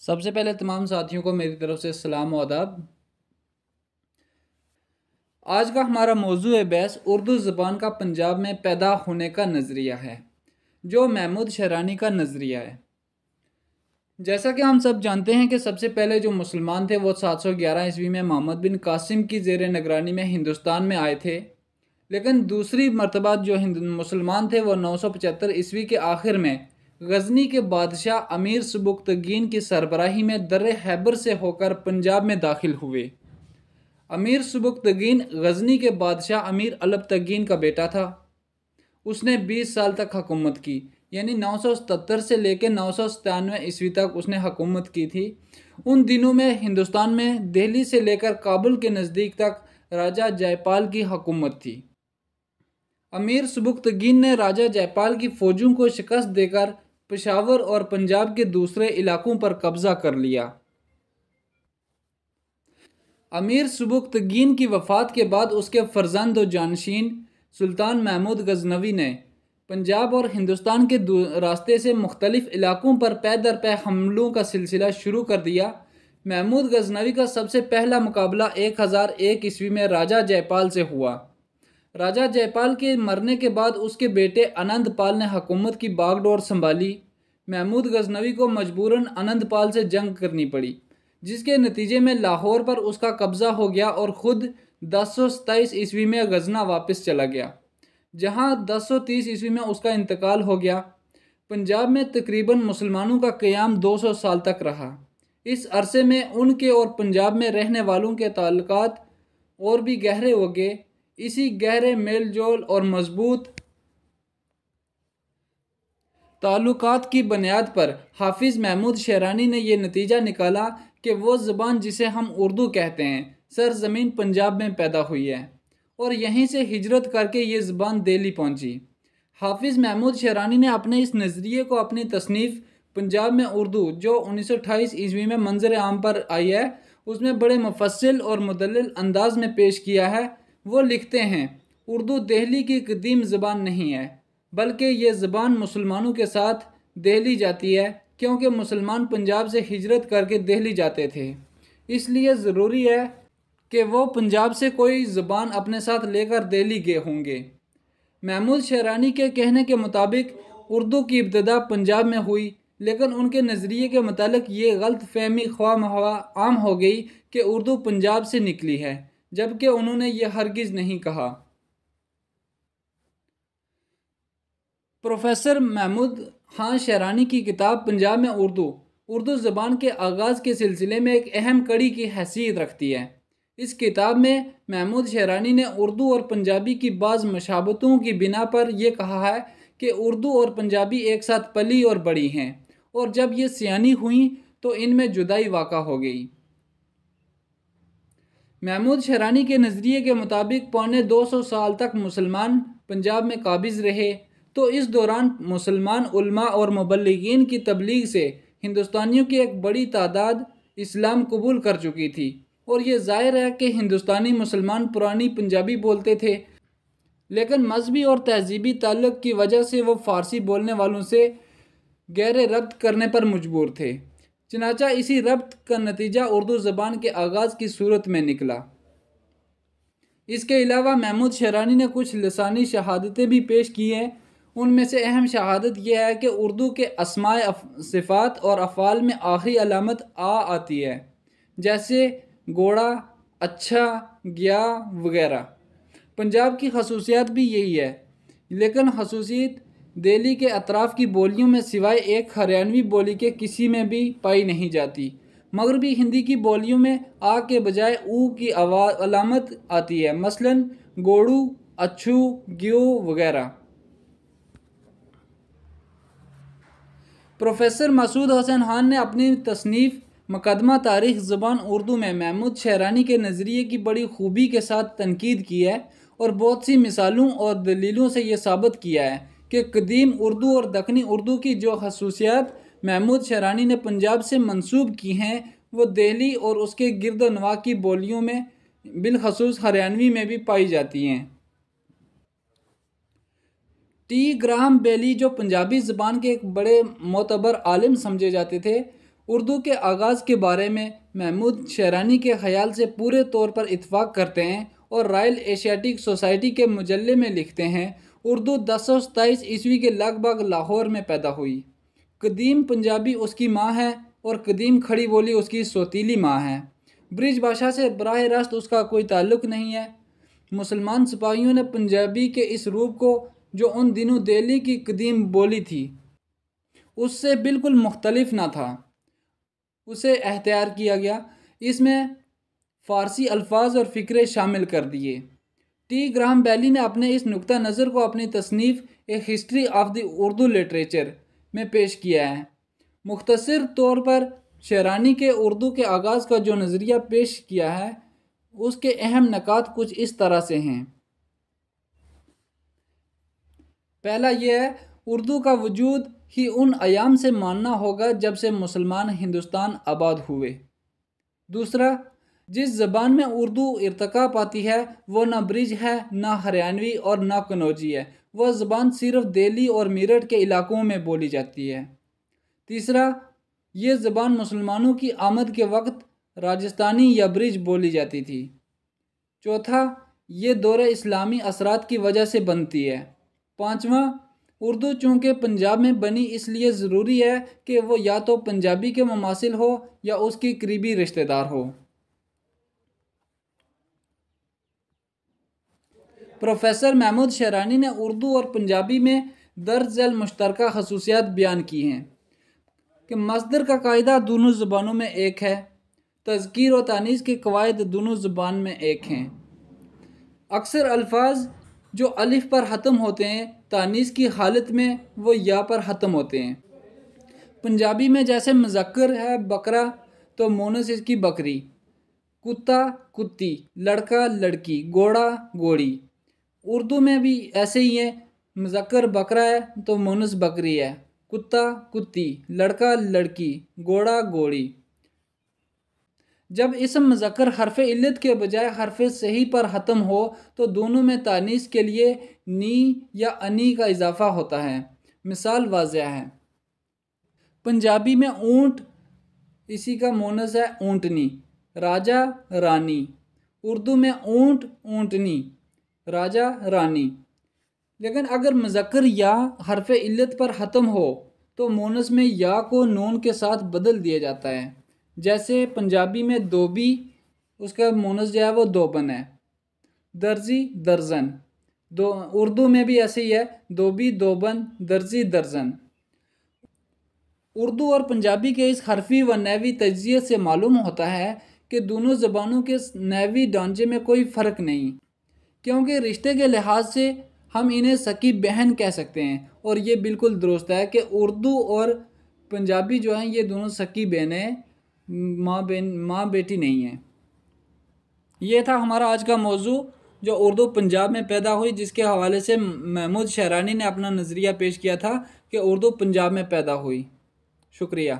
سب سے پہلے تمام ساتھیوں کو میری طرف سے السلام و آداب۔ آج کا ہمارا موضوع بحث اردو زبان کا پنجاب میں پیدا ہونے کا نظریہ ہے، جو محمود شہرانی کا نظریہ ہے۔ جیسا کہ ہم سب جانتے ہیں کہ سب سے پہلے جو مسلمان تھے وہ 711 عیسوی میں محمد بن قاسم کی زیر نگرانی میں ہندوستان میں آئے تھے، لیکن دوسری مرتبہ جو مسلمان تھے وہ 975 عیسوی کے آخر میں غزنی کے بادشاہ امیر سبکتگین کی سربراہی میں در خیبر سے ہو کر پنجاب میں داخل ہوئے۔ امیر سبکتگین غزنی کے بادشاہ امیر البتگین کا بیٹا تھا۔ اس نے 20 سال تک حکومت کی، یعنی 977 سے لے کے 997 عیسوی تک اس نے حکومت کی تھی۔ ان دنوں میں ہندوستان میں دہلی سے لے کر کابل کے نزدیک تک راجہ جے پال کی حکومت تھی۔ امیر سبکتگین نے راجہ جے پال کی فوجوں کو شکست دے کر پشاور اور پنجاب کے دوسرے علاقوں پر قبضہ کر لیا۔ امیر سبکتگین کی وفات کے بعد اس کے فرزند و جانشین سلطان محمود غزنوی نے پنجاب اور ہندوستان کے راستے سے مختلف علاقوں پر پے در پے حملوں کا سلسلہ شروع کر دیا۔ محمود غزنوی کا سب سے پہلا مقابلہ 1001 عیسوی میں راجہ جے پال سے ہوا۔ راجہ جے پال کے مرنے کے بعد اس کے بیٹے آنند پال نے حکومت کی باغ ڈور سنبھالی۔ محمود غزنوی کو مجبوراً آنند پال سے جنگ کرنی پڑی، جس کے نتیجے میں لاہور پر اس کا قبضہ ہو گیا اور خود 1027 عیسوی میں غزنہ واپس چلا گیا، جہاں 1030 عیسوی میں اس کا انتقال ہو گیا۔ پنجاب میں تقریباً مسلمانوں کا قیام 200 سال تک رہا۔ اس عرصے میں ان کے اور پنجاب میں رہنے والوں کے تعلقات اور بھی گہرے ہو گئے۔ اسی گہرے میل جول اور مضبوط تعلقات کی بنیاد پر حافظ محمود شہرانی نے یہ نتیجہ نکالا کہ وہ زبان جسے ہم اردو کہتے ہیں سرزمین پنجاب میں پیدا ہوئی ہے، اور یہیں سے ہجرت کر کے یہ زبان دہلی پہنچی۔ حافظ محمود شہرانی نے اپنے اس نظریے کو اپنی تصنیف پنجاب میں اردو، جو 1928 عیسوی میں منظر عام پر آئی ہے، اس میں بڑے مفصل اور مدلل انداز میں پیش کیا ہے۔ وہ لکھتے ہیں، اردو دہلی کی قدیم زبان نہیں ہے، بلکہ یہ زبان مسلمانوں کے ساتھ دہلی جاتی ہے، کیونکہ مسلمان پنجاب سے ہجرت کر کے دہلی جاتے تھے، اس لیے ضروری ہے کہ وہ پنجاب سے کوئی زبان اپنے ساتھ لے کر دہلی گئے ہوں گے۔ محمود شہرانی کے کہنے کے مطابق اردو کی ابتدا پنجاب میں ہوئی، لیکن ان کے نظریے کے متعلق یہ غلط فہمی خواہ مخواہ عام ہو گئی کہ اردو پنجاب سے نکلی ہے، جبکہ انہوں نے یہ ہرگز نہیں کہا۔ پروفیسر محمود خان شہرانی کی کتاب پنجاب میں اردو زبان کے آغاز کے سلسلے میں ایک اہم کڑی کی حیثیت رکھتی ہے۔ اس کتاب میں محمود شہرانی نے اردو اور پنجابی کی بعض مشابہتوں کی بنا پر یہ کہا ہے کہ اردو اور پنجابی ایک ساتھ پلی اور بڑھی ہیں، اور جب یہ سیانی ہوئیں تو ان میں جدائی واقع ہو گئی۔ محمود شہرانی کے نظریے کے مطابق 250 سال تک مسلمان پنجاب میں قابض رہے، تو اس دوران مسلمان علماء اور مبلغین کی تبلیغ سے ہندوستانیوں کی ایک بڑی تعداد اسلام قبول کر چکی تھی، اور یہ ظاہر ہے کہ ہندوستانی مسلمان پرانی پنجابی بولتے تھے، لیکن مذہبی اور تہذیبی تعلق کی وجہ سے وہ فارسی بولنے والوں سے گہرے ربط کرنے پر مجبور تھے۔ چنانچہ اسی ربط کا نتیجہ اردو زبان کے آغاز کی صورت میں نکلا۔ اس کے علاوہ محمود شہرانی نے کچھ لسانی شہادتیں بھی پیش کی ہیں۔ ان میں سے اہم شہادت یہ ہے کہ اردو کے اسماء صفات اور افعال میں آخری علامت آتی ہے، جیسے گھوڑا، اچھا، گیا وغیرہ۔ پنجاب کی خصوصیت بھی یہی ہے، لیکن خصوصیت دہلی کے اطراف کی بولیوں میں سوائے ایک ہریانوی بولی کے کسی میں بھی پائی نہیں جاتی۔ مغربی ہندی کی بولیوں میں آ کے بجائے او کی علامت آتی ہے، مثلاً گوڑو، اچھو، گیو وغیرہ۔ پروفیسر مسعود حسن خان نے اپنی تصنیف مقدمہ تاریخ زبان اردو میں محمود شہرانی کے نظریے کی بڑی خوبی کے ساتھ تنقید کی ہے، اور بہت سی مثالوں اور دلیلوں سے یہ ثابت کیا ہے کہ قدیم اردو اور دکنی اردو کی جو خصوصیات محمود شہرانی نے پنجاب سے منسوب کی ہیں، وہ دہلی اور اس کے گرد و نواح کی بولیوں میں بالخصوص ہریانوی میں بھی پائی جاتی ہیں۔ ٹی گراہم بیلی، جو پنجابی زبان کے ایک بڑے معتبر عالم سمجھے جاتے تھے، اردو کے آغاز کے بارے میں محمود شیرانی کے خیال سے پورے طور پر اتفاق کرتے ہیں اور رائل ایشیاٹک سوسائٹی کے مجلے میں لکھتے ہیں، اردو 1027 عیسوی کے لگ بھگ لاہور میں پیدا ہوئی۔ قدیم پنجابی اس کی ماں ہے اور قدیم کھڑی بولی اس کی سوتیلی ماں ہے۔ برج بھاشا سے براہ راست اس کا کوئی تعلق نہیں ہے۔ مسلمان سپاہیوں نے پنجابی کے اس روپ کو، جو ان دنوں دہلی کی قدیم بولی تھی، اس سے بالکل مختلف نہ تھا، اسے اختیار کیا گیا۔ اس میں فارسی الفاظ اور فقرے شامل کر دیے۔ ٹی گراہم بیلی نے اپنے اس نقطہ نظر کو اپنی تصنیف a history of the Urdu literature میں پیش کیا ہے۔ مختصر طور پر شیرانی کے اردو کے آغاز کا جو نظریہ پیش کیا ہے، اس کے اہم نکات کچھ اس طرح سے ہیں۔ پہلا یہ ہے، اردو کا وجود ہی ان ایام سے ماننا ہوگا جب سے مسلمان ہندوستان آباد ہوئے۔ دوسرا، جس زبان میں اردو ارتقا پاتی ہے وہ نہ برج ہے، نہ ہریانوی اور نہ کنوجی ہے، وہ زبان صرف دہلی اور میرٹھ کے علاقوں میں بولی جاتی ہے۔ تیسرا، یہ زبان مسلمانوں کی آمد کے وقت راجستھانی یا برج بولی جاتی تھی۔ چوتھا، یہ دور اسلامی اثرات کی وجہ سے بنتی ہے۔ پانچواں، اردو چونکہ پنجاب میں بنی اس لیے ضروری ہے کہ وہ یا تو پنجابی کے مماثل ہو یا اس کی قریبی رشتہ دار ہو۔ پروفیسر محمود شیرانی نے اردو اور پنجابی میں درج ذیل مشترکہ خصوصیات بیان کی ہیں کہ مصدر کا قاعدہ دونوں زبانوں میں ایک ہے، تذکیر و تانیث کے قواعد دونوں زبان میں ایک ہیں، اکثر الفاظ جو الف پر ختم ہوتے ہیں تانیث کی حالت میں وہ یا پر ختم ہوتے ہیں۔ پنجابی میں جیسے مذکر ہے بکرا تو مونس اس کی بکری، کتا کتی، لڑکا لڑکی، گھوڑا گھوڑی۔ اردو میں بھی ایسے ہی ہے، مذکر بکرا ہے تو مونس بکری ہے، کتا کتی، لڑکا لڑکی، گھوڑا گھوڑی۔ جب اسم مذکر حرف علت کے بجائے حرف صحیح پر ختم ہو تو دونوں میں تانیث کے لیے نی یا انی کا اضافہ ہوتا ہے۔ مثال واضح ہے، پنجابی میں اونٹ، اسی کا مونس ہے اونٹنی، راجا رانی۔ اردو میں اونٹ اونٹنی، راجا رانی۔ لیکن اگر مذکر یا حرف علت پر ختم ہو تو مونس میں یا کو نون کے ساتھ بدل دیا جاتا ہے، جیسے پنجابی میں دوبی، اس کا مونس جو ہے وہ دوبن ہے، درزی درزن۔ اردو میں بھی ایسے ہی ہے، دوبی دوبن، درزی درزن۔ اردو اور پنجابی کے اس حرفی و نحوی تجزیے سے معلوم ہوتا ہے کہ دونوں زبانوں کے نحوی ڈھانچے میں کوئی فرق نہیں، کیونکہ رشتے کے لحاظ سے ہم انہیں سکی بہن کہہ سکتے ہیں، اور یہ بالکل درست ہے کہ اردو اور پنجابی جو ہیں یہ دونوں سکی بہنیں، ماں بیٹی نہیں ہیں۔ یہ تھا ہمارا آج کا موضوع جو اردو پنجاب میں پیدا ہوئی، جس کے حوالے سے محمود شیرانی نے اپنا نظریہ پیش کیا تھا کہ اردو پنجاب میں پیدا ہوئی۔ شکریہ۔